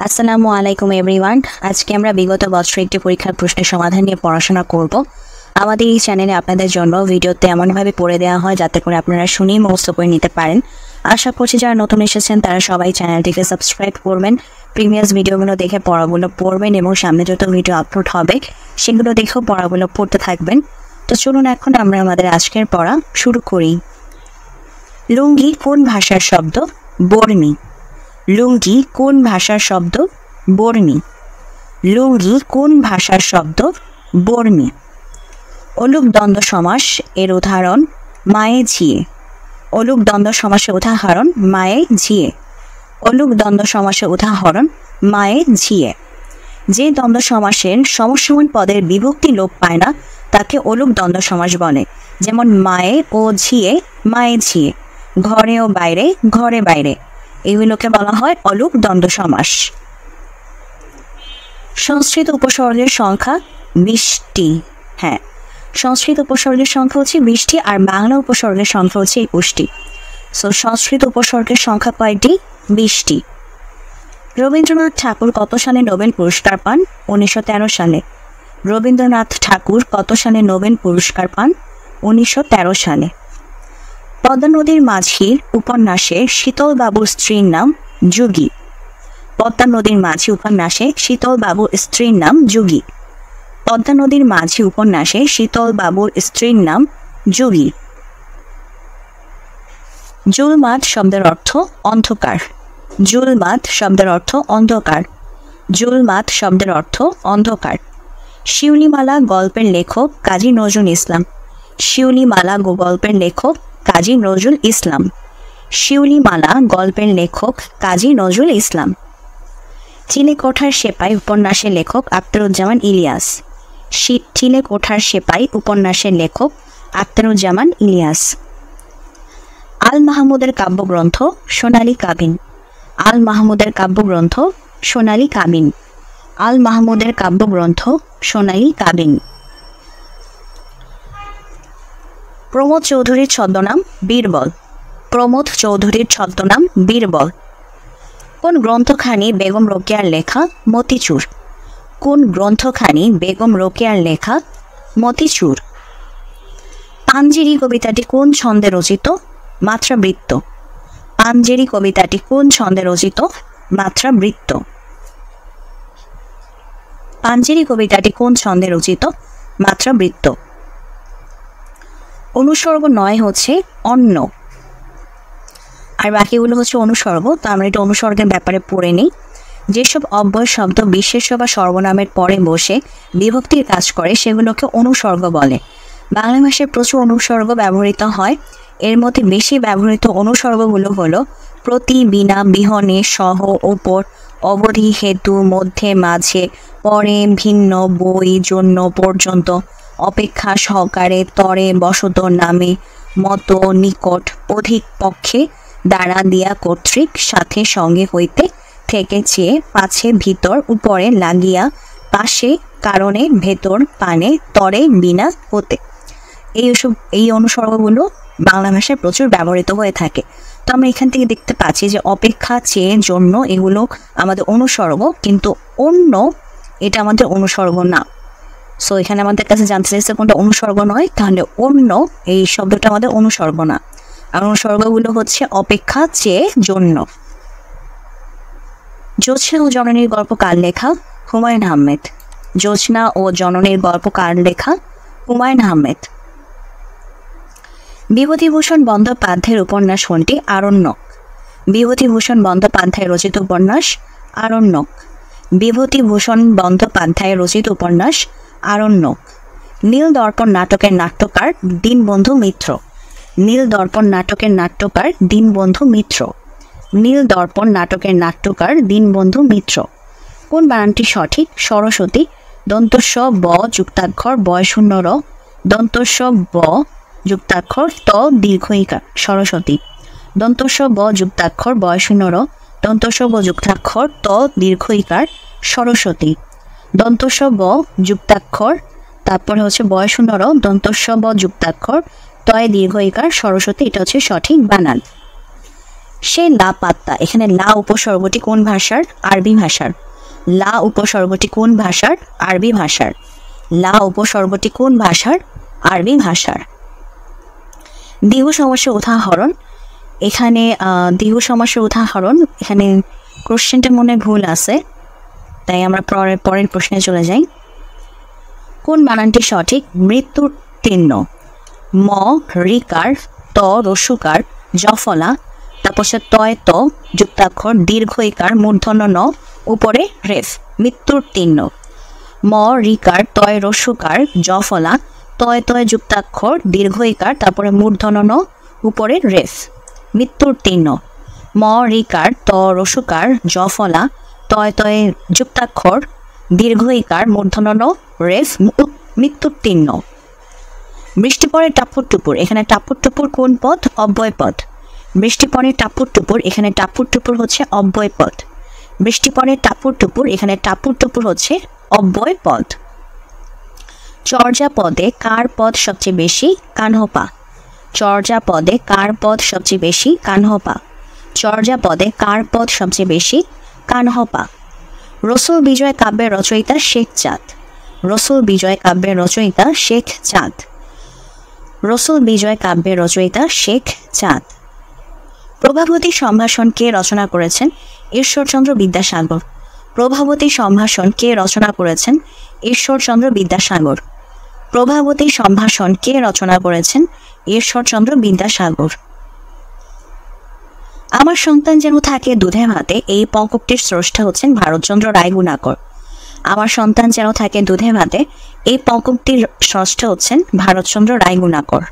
আসসালামু আলাইকুম এভরিওয়ান। আজকে আমরা বিগত বছরের একটি পরীক্ষার প্রশ্নের সমাধান নিয়ে পড়াশোনা করব। আমাদের এই চ্যানেলে আপনাদের জন্য ভিডিওতে এমনভাবে পড়ে দেওয়া হয় যাতে করে আপনারা শুনেই মুখস্থ করে নিতে পারেন। আশা করছি যারা নতুন এসেছেন তারা সবাই চ্যানেলটিকে সাবস্ক্রাইব করবেন, প্রিভিয়াস ভিডিওগুলো দেখে পড়াগুলো পড়বেন এবং সামনে যত ভিডিও আপলোড হবে সেগুলো দেখেও পড়াগুলো পড়তে থাকবেন। তো চলুন এখন আমরা আমাদের আজকের পড়া শুরু করি। লুঙ্গি কোন ভাষার শব্দ? বর্মী। লুঙ্গি কোন ভাষার শব্দ? বর্মী। লুঙ্গি কোন ভাষার শব্দ? বর্মী। অলুক দ্বন্দ্ব সমাস এর উদাহরণ মায়ে ঝিয়ে। অলুক দ্বন্দ্ব সমাসের উদাহরণ মায়ে ঝিয়ে। অলুক দ্বন্দ্ব সমাসের উদাহরণ মায়ে ঝিয়ে। যে দ্বন্দ্ব সমাসের সমসমান পদের বিভক্তি লোপ পায় না তাকে অলুক দ্বন্দ্ব সমাস বলে। যেমন মায়ে ও ঝিয়ে, মায়ে ঝিয়ে। ঘরে ও বাইরে, ঘরে বাইরে। এগুলোকে বলা হয় অলুক দ্বন্দ্ব সমাস। সংস্কৃত উপসর্গের সংখ্যা 20টি। হ্যাঁ, সংস্কৃত উপসর্গের সংখ্যা হচ্ছে 20টি আর বাংলা উপসর্গের সংখ্যা হচ্ছে 21টি। সো সংস্কৃত উপসর্গের সংখ্যা কয়টি? 20টি। রবীন্দ্রনাথ ঠাকুর কত সালে নোবেল পুরস্কার পান? 1913 সালে। রবীন্দ্রনাথ ঠাকুর কত সালে নোবেল পুরস্কার পান? 1913 সালে। পদ্মা নদীর মাঝির উপন্যাসে শীতলবাবুর স্ত্রীর নাম যুগী। পদ্মা নদীর মাঝি উপন্যাসে শীতলবাবুর স্ত্রীর নাম যুগী। পদ্মা নদীর মাঝি উপন্যাসে শীতলবাবুর স্ত্রীর নাম যুগী। জুলমাত শব্দের অর্থ অন্ধকার। জুলমাত শব্দের অর্থ অন্ধকার। জুলমাত শব্দের অর্থ অন্ধকার। শিউলিমালা গল্পের লেখক কাজী নজরুল ইসলাম। শিউলিমালা গল্পের লেখক কাজী নজরুল ইসলাম। শিউলিমালা গল্পের লেখক কাজী নজরুল ইসলাম। চিলেকোঠার সেপাই উপন্যাসের লেখক আখতারুজ্জামান ইলিয়াস। চিলেকোঠার সেপাই উপন্যাসের লেখক আখতারুজ্জামান ইলিয়াস। আল মাহমুদের কাব্যগ্রন্থ সোনালী কাবিন। আল মাহমুদের কাব্যগ্রন্থ সোনালী কাবিন। আল মাহমুদের কাব্যগ্রন্থ সোনালী কাবিন। প্রমোদ চৌধুরীর ছদ্মনাম বীরবল। প্রমোদ চৌধুরীর ছদ্মনাম বীরবল। কোন গ্রন্থখানি বেগম রোকেয়ার লেখা? মতিচুর। কোন গ্রন্থখানি বেগম রোকেয়ার লেখা? মতিচুর। পাঞ্জেরি কবিতাটি কোন ছন্দে রচিত? মাত্রাবৃত্ত। পাঞ্জেরি কবিতাটি কোন ছন্দে রচিত? মাত্রাবৃত্ত। পাঞ্জেরি কবিতাটি কোন ছন্দে রচিত? মাত্রাবৃত্ত। অনুসর্গ 9 হচ্ছে অন্য, আর বাকিগুলো হচ্ছে অনুসর্গ। তো আমরা এটা অনুসর্গের ব্যাপারে পড়ে নিই। যেসব অব্যয় শব্দ বিশেষ্য বা সর্বনামের পরে বসে বিভক্তির কাজ করে সেগুলোকে অনুসর্গ বলে। বাংলা ভাষায় প্রচুর অনুসর্গ ব্যবহৃত হয়। এর মধ্যে বেশি ব্যবহৃত অনুসর্গগুলো হলো প্রতি, বিনা, বিহনে, সহ, ওপর, অবধি, হেতু, মধ্যে, মাঝে, পরে, ভিন্ন, বই, জন্য, পর্যন্ত, অপেক্ষা, সহকারে, তরে, বশত, নামে, মত, নিকট, অধিক, পক্ষে, দ্বারা, দিয়া, কর্তৃক, সাথে, সঙ্গে, হইতে, থেকে, চেয়ে, পাছে, ভিতর, উপরে, লাগিয়া, পাশে, কারণে, ভেতর, পানে, তরে, বিনা, হতে। এই অনুসর্গগুলো বাংলা ভাষায় প্রচুর ব্যবহৃত হয়ে থাকে। তো আমরা এখান থেকে দেখতে পাচ্ছি যে অপেক্ষা, চেয়ে, জন্য এগুলো আমাদের অনুসর্গ, কিন্তু অন্য এটা আমাদের অনুসর্গ না। সো এখানে আমাদের কাছে জানতে চাইছে কোনটা অনুসর্গ নয়, তাহলে অন্য এই শব্দটা আমাদের অনুসর্গ না। আর অনুসর্গগুলো হচ্ছে অপেক্ষা, চেয়ে, জন্য। জ্যোৎস্না ও জননীর গল্প কার লেখা? হুমায়ুন আহমেদ। জ্যোৎস্না ও জননীর গল্প কার লেখা? হুমায়ুন আহমেদ। বিভূতিভূষণ বন্দ্যোপাধ্যায়ের উপন্যাস কোনটি? আরণ্যক। বিভূতিভূষণ বন্দ্যোপাধ্যায় রচিত উপন্যাস আরণ্যক। বিভূতিভূষণ বন্দ্যোপাধ্যায় রচিত উপন্যাস আরণ্যক। নীল দর্পণ নাটকের নাট্যকার দীনবন্ধু মিত্র। নীল দর্পণ নাটকের নাট্যকার দীনবন্ধু মিত্র। নীল দর্পণ নাটকের নাট্যকার দীনবন্ধু মিত্র। কোন বানানটি সঠিক? সরস্বতী। দন্তস্ব ব যুক্তাক্ষর বয় শূন্য র। দন্তস্ব ব যুক্তাক্ষর ত দীর্ঘ ইকার সরস্বতী। দন্তস্ব ব যুক্তাক্ষর বয় শূন্য র। দন্তস্ব ব যুক্তাক্ষর ত দীর্ঘ ইকার সরস্বতী। দন্তস্ব ব যুক্তাক্ষর তারপরে হচ্ছে বয় শূন্য র। দন্তস্ব ব যুক্তাক্ষর তয় দীর্ঘ ইকার সরস্বতী। এটা হচ্ছে সঠিক বানান। সে লাপাত্তা, এখানে লা উপসর্গটি কোন ভাষার? আরবি ভাষার। লা উপসর্গটি কোন ভাষার? আরবি ভাষার। লা উপসর্গটি কোন ভাষার? আরবি ভাষার। দ্বিগু সমাসের উদাহরণ, এখানে দ্বিগু সমাসের উদাহরণ, এখানে কোশ্চেনটা মনে ভুল আছে, তাই আমরা পরের প্রশ্নে চলে যাই। কোন বানানটি সঠিক? মৃত্যুর তিন্ন, ম রিকার, ত রসুকার, জফলা, তারপর সে তয় ত যুক্তাক্ষর, দীর্ঘ ইকার, মূর্ধন্য ন, উপরে রেফ। মৃত্যুর তিন্ন, ম রিকার, তয় রসুকার, জফলা, তয় তয় যুক্তাক্ষর, দীর্ঘ ইকার, তারপরে মূর্ধন্য ন, উপরে রেফ। মৃত্যুর তিন্ন, ম রিকার, ত রসুকার, জফলা, তয় তয় যুক্তাক্ষর, দীর্ঘ ইকার, মূর্ধন্য ন, রেফ। মৃত্যুর তিন্ন। বৃষ্টি পড়ে টাপুর টুপুর, এখানে টাপুর টুপুর কোন পদ? অব্যয় পদ। বৃষ্টি পড়ে টাপুর টুপুর, এখানে টাপুর টুপুর হচ্ছে অব্যয় পদ। বৃষ্টি পড়ে টাপুর টুপুর, এখানে টাপুর টুপুর হচ্ছে অব্যয় পদ। চর্যা পদে কার পদ সবচেয়ে বেশি? কানহপা। চর্যা পদে কার পদ সবচেয়ে বেশি? কানহপা। চর্যা পদে কার পদ সবচেয়ে বেশি? কানহপা। রসুল বিজয় কাব্যের রচয়িতা শেখ চাঁদ। রসুল বিজয় কাব্যের রচয়িতা শেখ চাঁদ। রসুল বিজয় কাব্যের রচয়িতা শেখ চাঁদ। প্রভাবতী সম্ভাষণ কে রচনা করেছেন? ঈশ্বরচন্দ্র বিদ্যাসাগর। প্রভাবতী সম্ভাষণ কে রচনা করেছেন? ঈশ্বরচন্দ্র বিদ্যাসাগর। প্রভাবতী সম্ভাষণ কে রচনা করেছেন? ঈশ্বরচন্দ্র বিদ্যাসাগর। আমার সন্তান যেন থাকে দুধে ভাতে, এই পঙ্কটির স্রষ্টা হচ্ছেন ভারতচন্দ্র রায়গুণাকর। আমার সন্তান যেন থাকে দুধে ভাতে, এই পঙ্কটির স্রষ্টা হচ্ছেন Bharatchandra Raygunakar.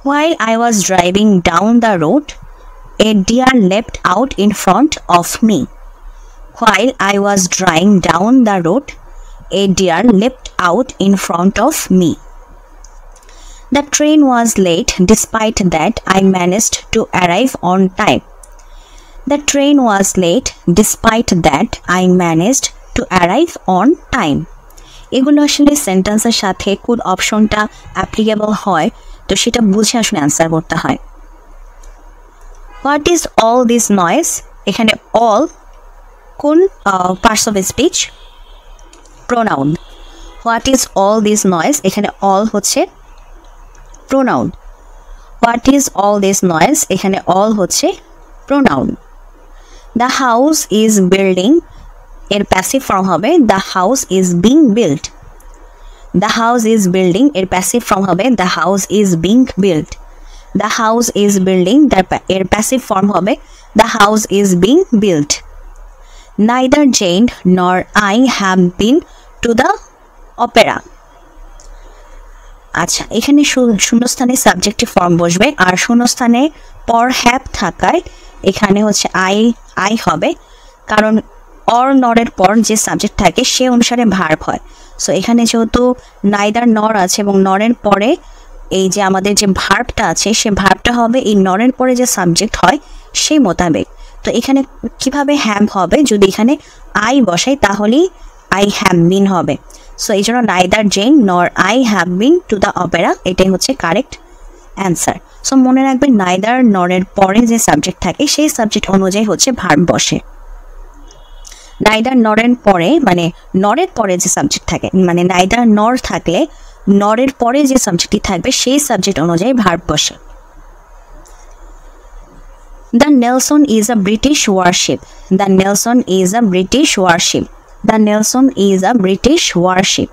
While I was driving down the road, a deer leapt out in front of me. While I was driving down the road, a deer leapt out in front of me. The train was late. Despite that, I managed to arrive on time. The train was late. Despite that, I managed to arrive on time. এগুলো আসলে সেন্টেন্সের সাথে কোন অপশনটা applicable হয় তো সেটা বুঝে আসলে অ্যান্সার করতে হয়। What is all this noise? এখানে অল কোন parts of speech? Pronoun. What is all this noise? এখানে অল হচ্ছে pronoun. What is all this noise? এখানে অল হচ্ছে pronoun. The house is building, এর প্যাসিভ ফর্ম হবে the house is being build. The house is building, এর passive form হবে the house is being build. The house is building, এর passive form হবে the house is being build. Neither Jane nor I have been to the opera. আচ্ছা, এখানে শূন্যস্থানে subjective form বসবে, আর শূন্যস্থানে পর হ্যাভ থাকায় এখানে হচ্ছে আই হবে, কারণ অর নরের পর যে সাবজেক্ট থাকে সে অনুসারে ভার্ব হয়। সো এখানে যেহেতু নাইদার নর আছে এবং নরের পরে এই যে আমাদের যে ভার্বটা আছে সে ভার্বটা হবে এই নরের পরে যে সাবজেক্ট হয় সেই মোতাবেক। তো এখানে কিভাবে হ্যাভ হবে? যদি এখানে আই বসাই তাহলেই আই হ্যাভ বিন হবে। সো এই জন্য neither Jen nor I have been to the opera, এটাই হচ্ছে কারেক্ট অ্যান্সার। সো মনে রাখবেন নাইদার নরের পরে যে সাবজেক্ট থাকে সেই সাবজেক্ট অনুযায়ী হচ্ছে ভার্ব বসে। নাইদার নরের পরে মানে নরের পরে যে সাবজেক্ট থাকে, মানে নাইদার নর থাকলে নরের পরে যে সাবজেক্টটি থাকবে সেই সাবজেক্ট অনুযায়ী ভার্ব বসে। The Nelson is a British warship. The Nelson is a British warship. The Nelson is a British warship.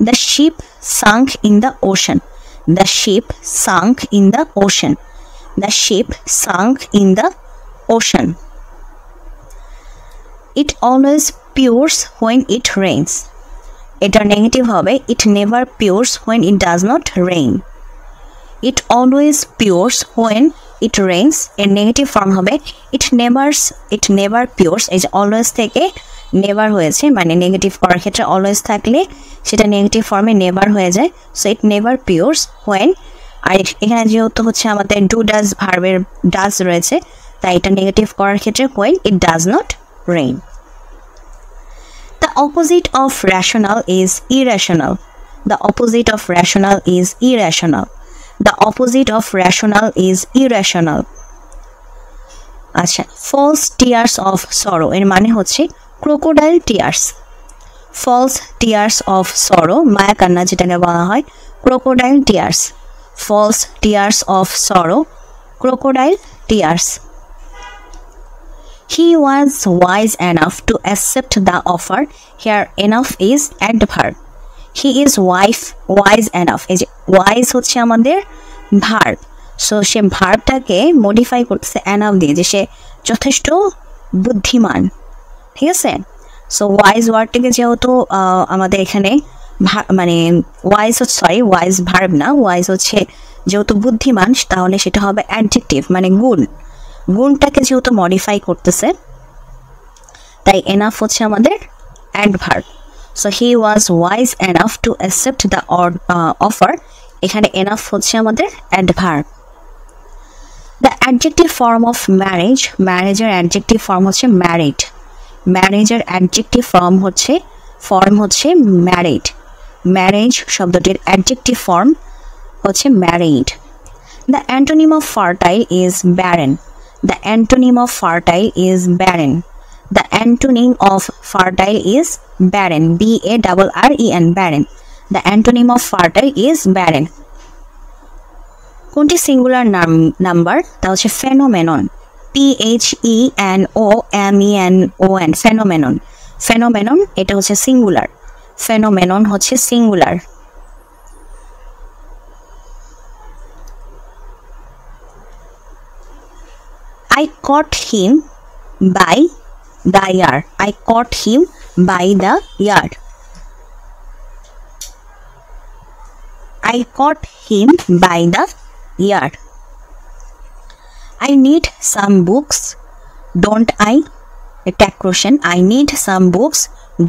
The ship sunk in the ocean. The ship sunk in the ocean. The ship sunk in the ocean. It always pours when it rains. এটার negative হবে it never pours when it does not rain. It always pours when it rains, এর negative form হবে it never pours। এই যে always থেকে never হয়েছে, মানে negative করার ক্ষেত্রে অলওয়েজ থাকলে সেটা নেগেটিভ ফর্মে নেভার হয়ে যায়। So it never pours when, আর এখানে যেহেতু হচ্ছে আমাদের ডু ডাজ ভার্বের ডাজ রয়েছে তাই এটা নেগেটিভ করার ক্ষেত্রে when it does not rain. The opposite of rational is irrational. The opposite of rational is irrational. The opposite of rational is irrational. আচ্ছা, ফলস টিয়ার্স অফ সরো এর মানে হচ্ছে crocodile tears. False tears of sorrow মায়া কান্না যেটাকে বলা হয় crocodile tears. False tears of sorrow crocodile tears. He was wise enough to accept the offer. Here enough is adverb. He is wise enough. এই যে wise হচ্ছে আমাদের verb, so সে ভার্বটাকে modify করতেছে enough দিয়ে, যে সে যথেষ্ট বুদ্ধিমান, ঠিক আছে। সো ওয়াইজ ওয়ার্ডটাকে যেহেতু আমাদের এখানে মানে ওয়াইজ ভার্ব না, ওয়াইজ হচ্ছে যেহেতু বুদ্ধিমান, তাহলে সেটা হবে অ্যাডজেক্টিভ মানে গুণটাকে যেহেতু মডিফাই করতেছে, তাই এনাফ হচ্ছে আমাদের adverb. So he was wise enough to accept the offer, এখানে এনাফ হচ্ছে আমাদের adverb. The adjective form of ম্যারেজের অ্যাডজেক্টিভ ফর্ম হচ্ছে ম্যারিড। ম্যারেজের অ্যাডজেক্টিভ ফর্ম হচ্ছে ম্যারিড। ম্যারেজ শব্দটির অ্যাডজেক্টিভ ফর্ম হচ্ছে married. The antonym of fertile is barren. The antonym of fertile is barren. The antonym of fertile is barren. B-A-R-R-E-N, barren. The antonym of fertile is barren. কোনটি singular number? তা হচ্ছে phenomenon. P-H-E-N-O-M-E-N-O-N, phenomenon. Phenomenon এটা হচ্ছে singular. Phenomenon হচ্ছে singular. I caught him by the ear. I caught him by the ear. I caught him by the ear. I need some books, don't I? A tag question. I need some books,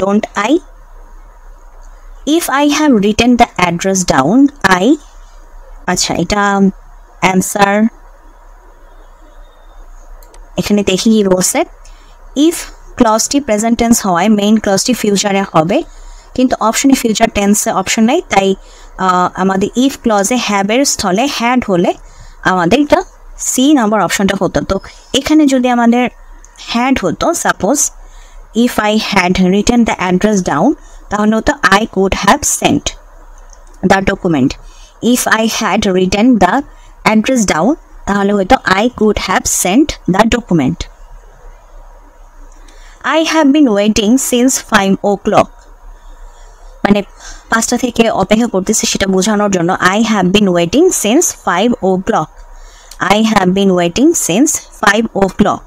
don't I? If I have written the address down, আচ্ছা এটা answer এখানে দেখি কি বলছে। If ক্লজটি present tense হওয়ায় main ক্লজটি ফিউচারে হবে, কিন্তু অপশনে ফিউচার টেন্সে অপশন নেই, তাই আমাদের ইফ ক্লজে হ্যাবের স্থলে হ্যাড হলে আমাদের এটা সি নাম্বার অপশনটা হতো। তো এখানে যদি আমাদের হ্যাড হতো, suppose if I had written the address down, তাহলে হতো I could have sent the document. If I had written the address down, তাহলে হয়তো I could have sent the document. I have been waiting since 5 o'clock, মানে 5টা থেকে অপেক্ষা করতেছি সেটা বোঝানোর জন্য I have been waiting since 5 o'clock. I have been waiting since 5 o'clock.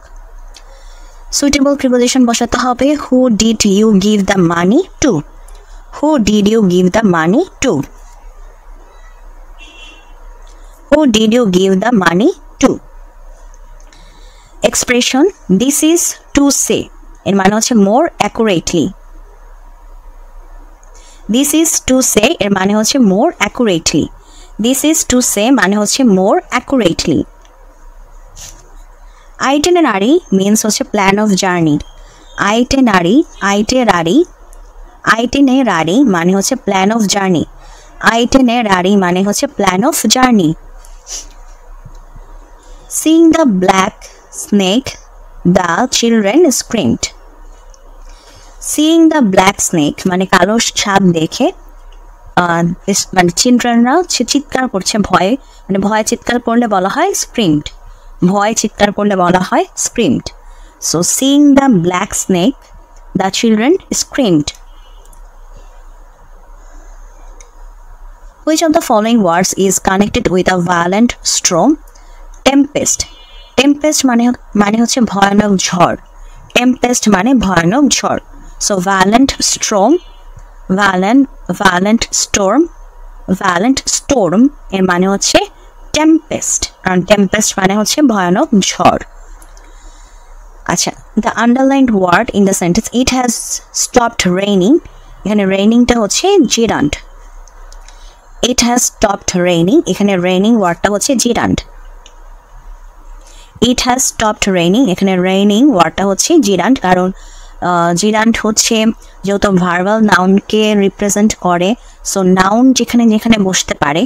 Suitable preposition বসাতে হবে who did you give the money to. Who did you give the money to? Who did you give the money to? Expression this is to say এর মানে হচ্ছে more accurately. This is to say এর মানে হচ্ছে more accurately. This is to say মানে হচ্ছে more accurately. Itinerary means হচ্ছে plan of journey. Itinerary মানে হচ্ছে plan of journey. Itinerary মানে হচ্ছে plan of journey. Seeing the black snake, the children screamed. Seeing the black snake মানে কালো সাপ দেখে মানে চিলড্রেনরা চিৎকার করছে ভয়ে, মানে ভয়ে চিৎকার করলে বলা হয় screamed. ভয়ে চিৎকার করলে বলা হয় screamed. So seeing the black snake, the children screamed. Which of the following words is connected with a violent storm? Tempest. Tempest মানে হচ্ছে ভয়ানক ঝড়। Tempest মানে ভয়ানক ঝড়। So violent storm এর মানে হচ্ছে tempest, কারণ tempest মানে হচ্ছে ভয়ানক ঝড়। আচ্ছা, the underlined word in the sentence it has stopped raining, এখানে rainingটা হচ্ছে gerund. It has stopped raining, এখানে raining ওয়ার্ডটা হচ্ছে gerund. It has stopped raining, এখানে raining ওয়ার্ডটা হচ্ছে gerund, কারণ gerund হচ্ছে যেহেতু ভার্বাল নাউনকে রিপ্রেজেন্ট করে, সো নাউন যেখানে যেখানে বসতে পারে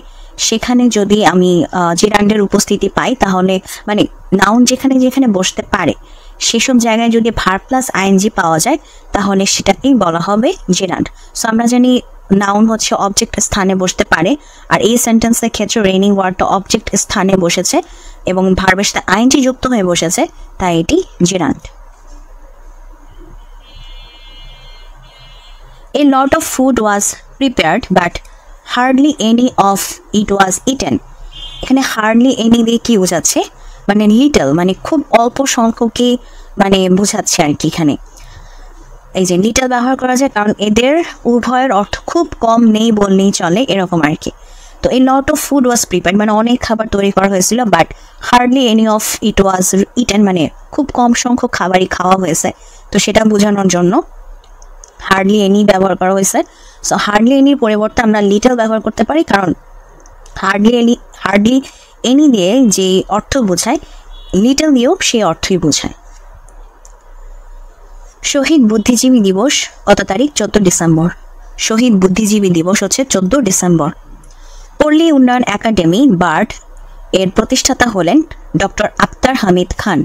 সেখানে যদি আমি gerund-এর উপস্থিতি পাই, তাহলে মানে নাউন যেখানে যেখানে বসতে পারে সেসব জায়গায় যদি ভার্ব প্লাস আইএনজি পাওয়া যায় তাহলে সেটাকেই বলা হবে জেরান্ড। সো আমরা জানি নাউন হচ্ছে অবজেক্ট স্থানে বসতে পারে, আর এই সেন্টেন্সের ক্ষেত্রে রেইনিং ওয়ার্ডটা অবজেক্ট স্থানে বসেছে এবং ভার্বের সাথে আইএনজি যুক্ত হয়ে বসেছে, তাই এটি gerund. A lot of food was prepared but hardly any of it was eaten. এখানে হার্ডলি এনি দিয়ে কি বোঝাচ্ছে, মানে লিটল, মানে খুব অল্প সংখ্যকই মানে বোঝাচ্ছে আর কি। এখানে এই যে লিটল ব্যবহার করা যায় কারণ এদের উভয়ের অর্থ খুব কম নেই বললেই চলে, এরকম আর কি। তো এই lot of food was prepared মানে অনেক খাবার তৈরি করা হয়েছিল, but hardly any of it was eaten মানে খুব কম সংখ্যক খাবারই খাওয়া হয়েছে। তো সেটা বোঝানোর জন্য হার্ডলি এনি ব্যবহার করা হয়েছে। সো হার্ডলি এনির পরিবর্তে আমরা লিটল ব্যবহার করতে পারি, কারণ হার্ডলি এনি দিয়ে যে অর্থ বোঝায় লিটল দিয়েও সেই অর্থই বোঝায়। শহীদ বুদ্ধিজীবী দিবস কত তারিখ? 14 ডিসেম্বর। শহীদ বুদ্ধিজীবী দিবস হচ্ছে 14 ডিসেম্বর। পল্লী উন্নয়ন একাডেমি বার্ড এর প্রতিষ্ঠাতা হলেন ডক্টর আক্তার হামিদ খান।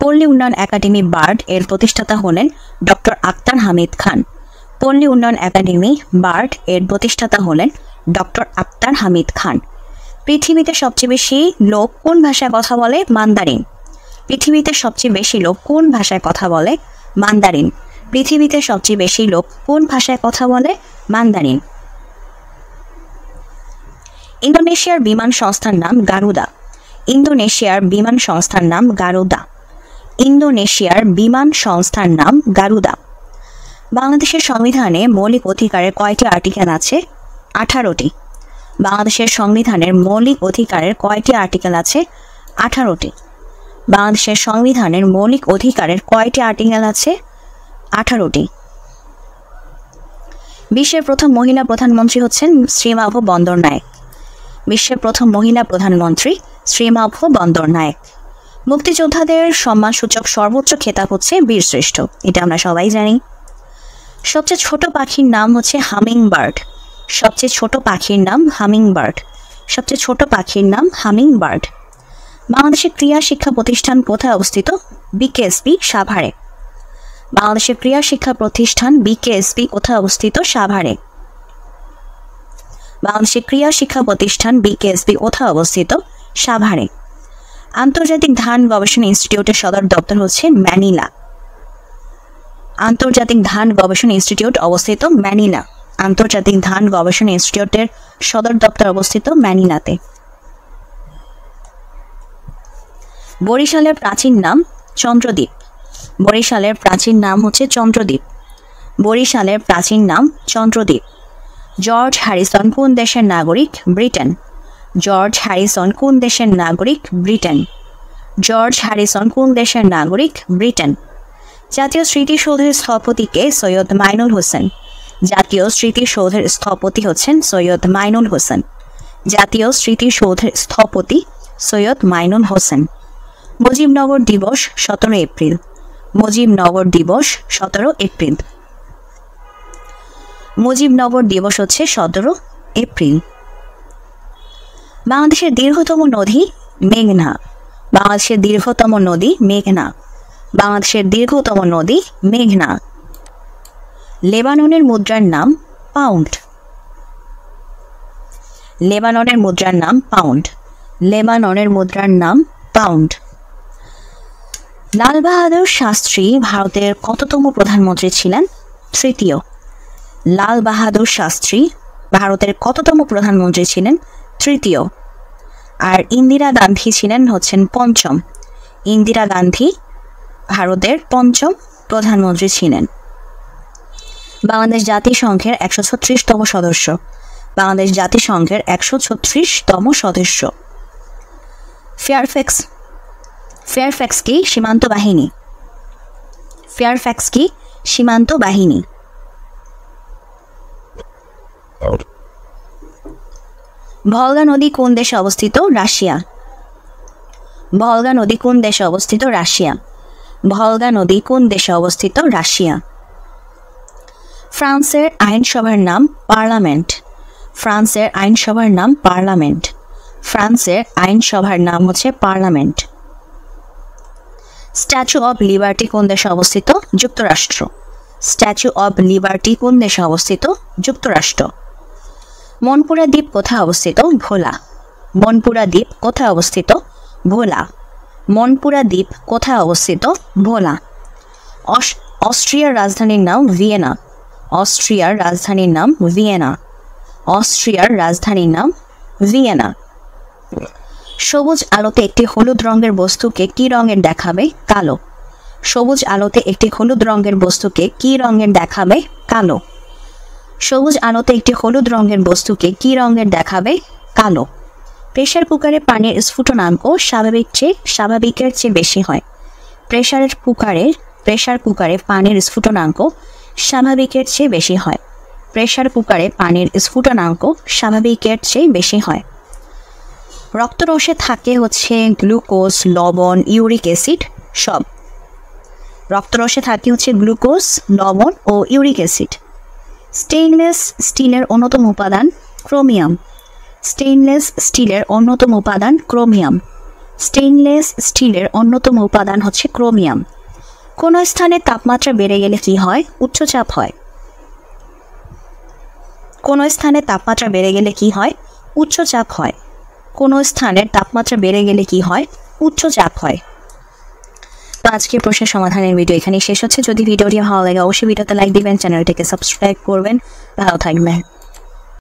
পল্লী উন্নয়ন একাডেমি বার্ড এর প্রতিষ্ঠাতা হলেন ডক্টর আক্তার হামিদ খান। পল্লী উন্নয়ন একাডেমি বার্ড এর প্রতিষ্ঠাতা হলেন ডক্টর আক্তার হামিদ খান। পৃথিবীতে সবচেয়ে বেশি লোক কোন ভাষায় কথা বলে? মান্দারিন। পৃথিবীতে সবচেয়ে বেশি লোক কোন ভাষায় কথা বলে? মান্দারিন। পৃথিবীতে সবচেয়ে বেশি লোক কোন ভাষায় কথা বলে? মান্দারিন। ইন্দোনেশিয়ার বিমান সংস্থার নাম গারুদা। ইন্দোনেশিয়ার বিমান সংস্থার নাম গারুদা। ইন্দোনেশিয়ার বিমান সংস্থার নাম গারুদা। বাংলাদেশের সংবিধানে মৌলিক অধিকারের কয়টি আর্টিকেল আছে? 18টি। বাংলাদেশের সংবিধানের মৌলিক অধিকারের কয়টি আর্টিকেল আছে? 18টি। বাংলাদেশের সংবিধানের মৌলিক অধিকারের কয়টি আর্টিকেল আছে? 18টি। বিশ্বের প্রথম মহিলা প্রধানমন্ত্রী হচ্ছেন শ্রীমাভো বন্দরনায়েক। বিশ্বের প্রথম মহিলা প্রধানমন্ত্রী শ্রীমাভো বন্দরনায়েক। মুক্তিযোদ্ধাদের সম্মানসূচক সর্বোচ্চ খেতাব হচ্ছে বীরশ্রেষ্ঠ, এটা আমরা সবাই জানি। সবচেয়ে ছোট পাখির নাম হচ্ছে হামিং বার্ড। সবচেয়ে ছোট পাখির নাম হামিং বার্ড। সবচেয়ে ছোট পাখির নাম হামিং বার্ড। বাংলাদেশের ক্রীড়া শিক্ষা প্রতিষ্ঠান কোথায় অবস্থিত? বিকেএসপি সাভারে। বাংলাদেশের ক্রীড়া শিক্ষা প্রতিষ্ঠান বিকেএসপি কোথায় অবস্থিত? সাভারে। বাংলাদেশের ক্রীড়া শিক্ষা প্রতিষ্ঠান বিকেএসপি কোথায় অবস্থিত? সাভারে। আন্তর্জাতিক ধান গবেষণা ইনস্টিটিউটের সদর দপ্তর হচ্ছে ম্যানিলা। আন্তর্জাতিক ধান গবেষণা ইনস্টিটিউট অবস্থিত ম্যানিলা। আন্তর্জাতিক ধান গবেষণা ইনস্টিটিউটের সদর দপ্তর অবস্থিত ম্যানিলাতে। বরিশালের প্রাচীন নাম চন্দ্রদ্বীপ। বরিশালের প্রাচীন নাম হচ্ছে চন্দ্রদ্বীপ। বরিশালের প্রাচীন নাম চন্দ্রদ্বীপ। জর্জ হ্যারিসন কোন দেশের নাগরিক? ব্রিটেন। জর্জ হ্যারিসন কোন দেশের নাগরিক? ব্রিটেন। জর্জ হ্যারিসন কোন দেশের নাগরিক? ব্রিটেন। জাতীয় স্মৃতিসৌধের স্থপতি কে? সৈয়দ মাইনুল হোসেন। জাতীয় স্মৃতিসৌধের স্থপতি হচ্ছেন সৈয়দ মাইনুল হোসেন। জাতীয় স্মৃতিসৌধের স্থপতি সৈয়দ মাইনুল হোসেন। মুজিবনগর দিবস 17 এপ্রিল। মুজিবনগর দিবস 17 এপ্রিল। মুজিবনগর দিবস হচ্ছে 17 এপ্রিল। বাংলাদেশের দীর্ঘতম নদী মেঘনা। বাংলাদেশের দীর্ঘতম নদী মেঘনা। বাংলাদেশের দীর্ঘতম নদী মেঘনা। লেবাননের মুদ্রার নাম পাউন্ড। লেবাননের মুদ্রার নাম পাউন্ড। লেবাননের মুদ্রার নাম পাউন্ড। লাল বাহাদুর শাস্ত্রী ভারতের কততম প্রধানমন্ত্রী ছিলেন? তৃতীয়। লাল বাহাদুর শাস্ত্রী ভারতের কততম প্রধানমন্ত্রী ছিলেন? তৃতীয়। আর ইন্দিরা গান্ধী ছিলেন হচ্ছেন পঞ্চম। ইন্দিরা গান্ধী ভারতের পঞ্চম প্রধানমন্ত্রী ছিলেন। বাংলাদেশ জাতিসংঘের 136তম সদস্য। বাংলাদেশ জাতিসংঘের 136তম সদস্য। ফেয়ারফ্যাক্স কি? সীমান্ত বাহিনী। ফেয়ারফ্যাক্স কি? সীমান্ত বাহিনী। ভলগা নদী কোন দেশে অবস্থিত? রাশিয়া। ভলগা নদী কোন দেশে অবস্থিত? রাশিয়া। ভলগা নদী কোন দেশে অবস্থিত? রাশিয়া। ফ্রান্সের আইনসভার নাম পার্লামেন্ট। ফ্রান্সের আইনসভার নাম পার্লামেন্ট। ফ্রান্সের আইনসভার নাম হচ্ছে পার্লামেন্ট। স্ট্যাচু অব লিবার্টি কোন দেশে অবস্থিত? যুক্তরাষ্ট্র। স্ট্যাচু অব লিবার্টি কোন দেশে অবস্থিত? যুক্তরাষ্ট্র। মনপুরা দ্বীপ কোথায় অবস্থিত? ভোলা। মনপুরা দ্বীপ কোথায় অবস্থিত? ভোলা। মনপুরা দ্বীপ কোথায় অবস্থিত? ভোলা। অস্ট্রিয়ার রাজধানীর নাম ভিয়েনা। অস্ট্রিয়ার রাজধানীর নাম ভিয়েনা। অস্ট্রিয়ার রাজধানীর নাম ভিয়েনা। সবুজ আলোতে একটি হলুদ রঙের বস্তুকে কি রঙের দেখাবে? কালো। সবুজ আলোতে একটি হলুদ রঙের বস্তুকে কি রঙের দেখাবে? কালো। সবুজ আলোতে একটি হলুদ রঙের বস্তুকে কি রঙের দেখাবে? কালো। প্রেসার কুকারে পানির স্ফুটনাঙ্ক স্বাভাবিকের চেয়ে বেশি হয়। প্রেসার কুকারে পানির স্ফুটনাঙ্ক স্বাভাবিকের চেয়ে বেশি হয়। প্রেসার কুকারে পানির স্ফুটনাঙ্ক স্বাভাবিকের চেয়ে বেশি হয়। রক্তরসে থাকে হচ্ছে গ্লুকোজ, লবণ, ইউরিক অ্যাসিড সব। রক্তরসে থাকে হচ্ছে গ্লুকোজ, লবণ ও ইউরিক অ্যাসিড। স্টেইনলেস স্টিলের অন্যতম উপাদান ক্রোমিয়াম। স্টেইনলেস স্টিলের অন্যতম উপাদান ক্রোমিয়াম। স্টেইনলেস স্টিলের অন্যতম উপাদান হচ্ছে ক্রোমিয়াম। কোন স্থানে তাপমাত্রা বেড়ে গেলে কি হয়? উচ্চচাপ হয়। কোন স্থানে তাপমাত্রা বেড়ে গেলে কি হয়? উচ্চচাপ হয়। কোন স্থানের তাপমাত্রা বেড়ে গেলে কি হয়? উচ্চচাপ হয়। তো আজকের প্রশ্নের সমাধানের ভিডিও এখানেই শেষ হচ্ছে। যদি ভিডিওটি ভালো লাগে অবশ্যই ভিডিওতে লাইক দিবেন, চ্যানেলটিকে সাবস্ক্রাইব করবেন। ভালো থাকবেন।